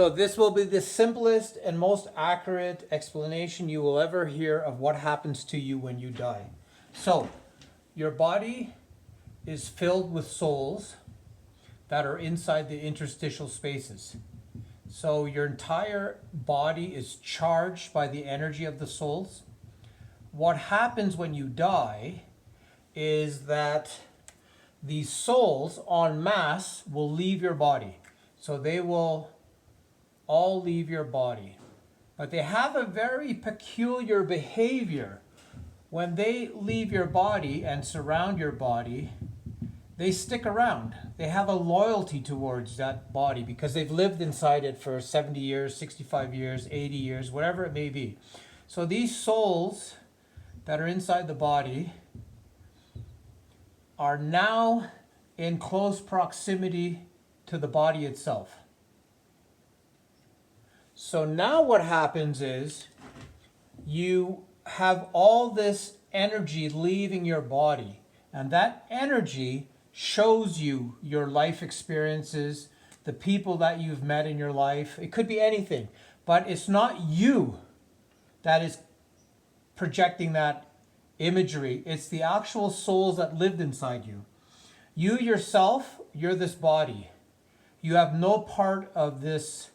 So this will be the simplest and most accurate explanation you will ever hear of what happens to you when you die. So, your body is filled with souls that are inside the interstitial spaces. So your entire body is charged by the energy of the souls. What happens when you die is that these souls en masse will leave your body. So they will all leave your body. But they have a very peculiar behavior. When they leave your body and surround your body, they stick around. They have a loyalty towards that body because they've lived inside it for 70 years, 65 years, 80 years, whatever it may be. So these souls that are inside the body are now in close proximity to the body itself. So now what happens is you have all this energy leaving your body, and that energy shows you your life experiences, the people that you've met in your life. It could be anything, but it's not you that is projecting that imagery. It's the actual souls that lived inside you. You yourself, you're this body. You have no part of this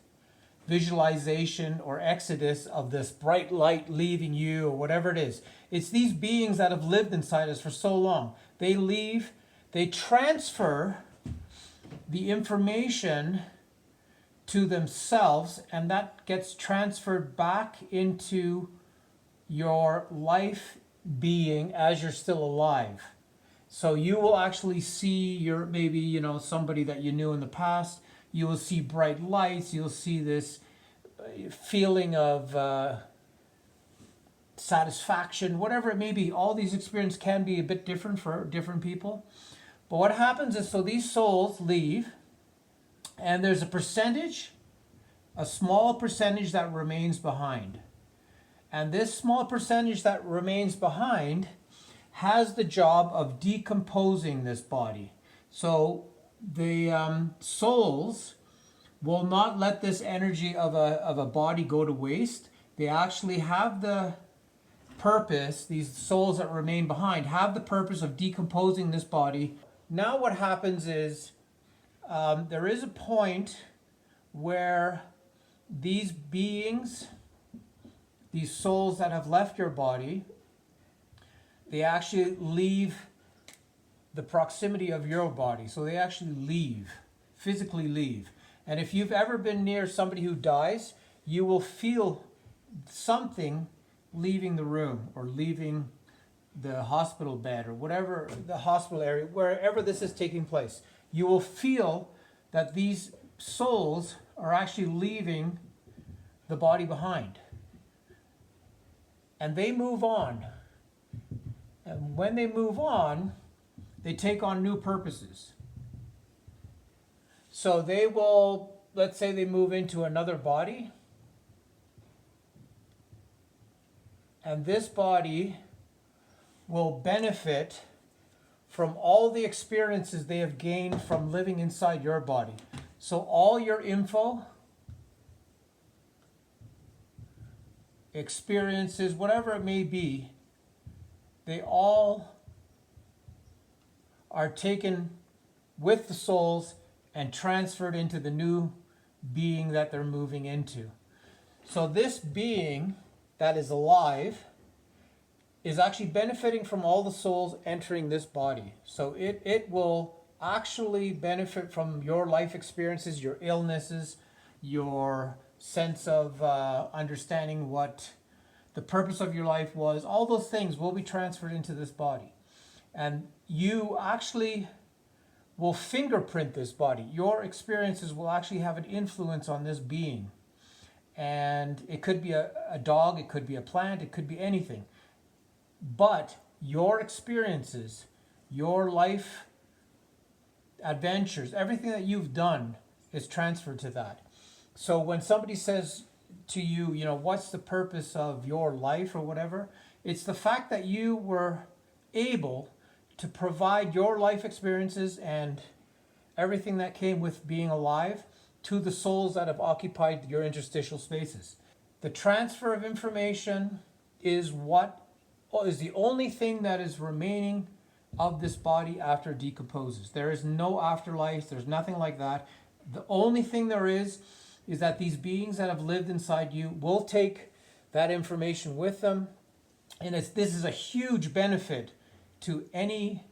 visualization or exodus of this bright light leaving you or whatever it is. It's these beings that have lived inside us for so long. They leave, they transfer the information to themselves, and that gets transferred back into your life being as you're still alive. So you will actually see your, maybe, somebody that you knew in the past. You will see bright lights. You'll see this feeling of satisfaction, whatever it may be. All these experiences can be a bit different for different people. But what happens is, so these souls leave, and there's a small percentage that remains behind. And this small percentage that remains behind has the job of decomposing this body. So the souls will not let this energy of a body go to waste. They actually have the purpose, these souls that remain behind have the purpose of decomposing this body. Now what happens is there is a point where these beings, these souls that have left your body, they actually leave the proximity of your body. So they actually leave, physically leave. And if you've ever been near somebody who dies, you will feel something leaving the room or leaving the hospital bed or whatever, the hospital area, wherever this is taking place. You will feel that these souls are actually leaving the body behind. And they move on. And when they move on, they take on new purposes. So they will, let's say they move into another body. And this body will benefit from all the experiences they have gained from living inside your body. So all your info, experiences, whatever it may be, they all are taken with the souls and transferred into the new being that they're moving into. So this being that is alive is actually benefiting from all the souls entering this body. So it will actually benefit from your life experiences, your illnesses, your sense of understanding what the purpose of your life was. All those things will be transferred into this body. And you actually will fingerprint this body. Your experiences will actually have an influence on this being. And it could be a dog, it could be a plant, it could be anything. But your experiences, your life adventures, everything that you've done is transferred to that. So when somebody says to you, what's the purpose of your life or whatever, it's the fact that you were able to provide your life experiences and everything that came with being alive to the souls that have occupied your interstitial spaces. The transfer of information is the only thing that is remaining of this body after it decomposes. There is no afterlife, there's nothing like that. The only thing there is that these beings that have lived inside you will take that information with them. And this is a huge benefit to any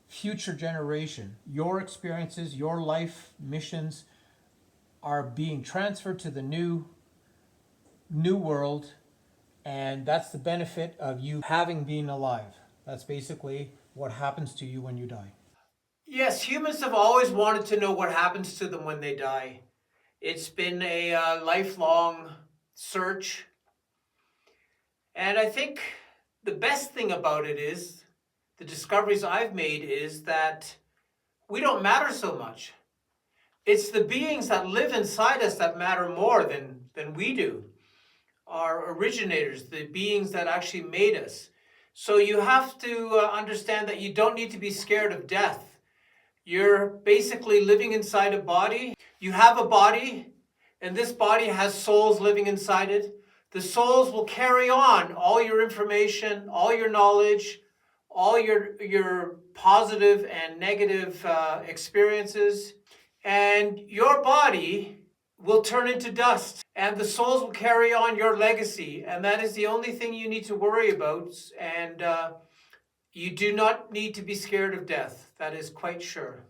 future generation. Your experiences, your life missions are being transferred to the new world, and that's the benefit of you having been alive. That's basically what happens to you when you die. Yes, humans have always wanted to know what happens to them when they die. It's been a lifelong search. And I think the best thing about it is, the discoveries I've made is that we don't matter so much. It's the beings that live inside us that matter more than we do. Our originators, the beings that actually made us. So you have to understand that you don't need to be scared of death. You're basically living inside a body. You have a body, and this body has souls living inside it. The souls will carry on all your information, all your knowledge, all your positive and negative experiences. And your body will turn into dust, and the souls will carry on your legacy. And that is the only thing you need to worry about. And you do not need to be scared of death. That is quite sure.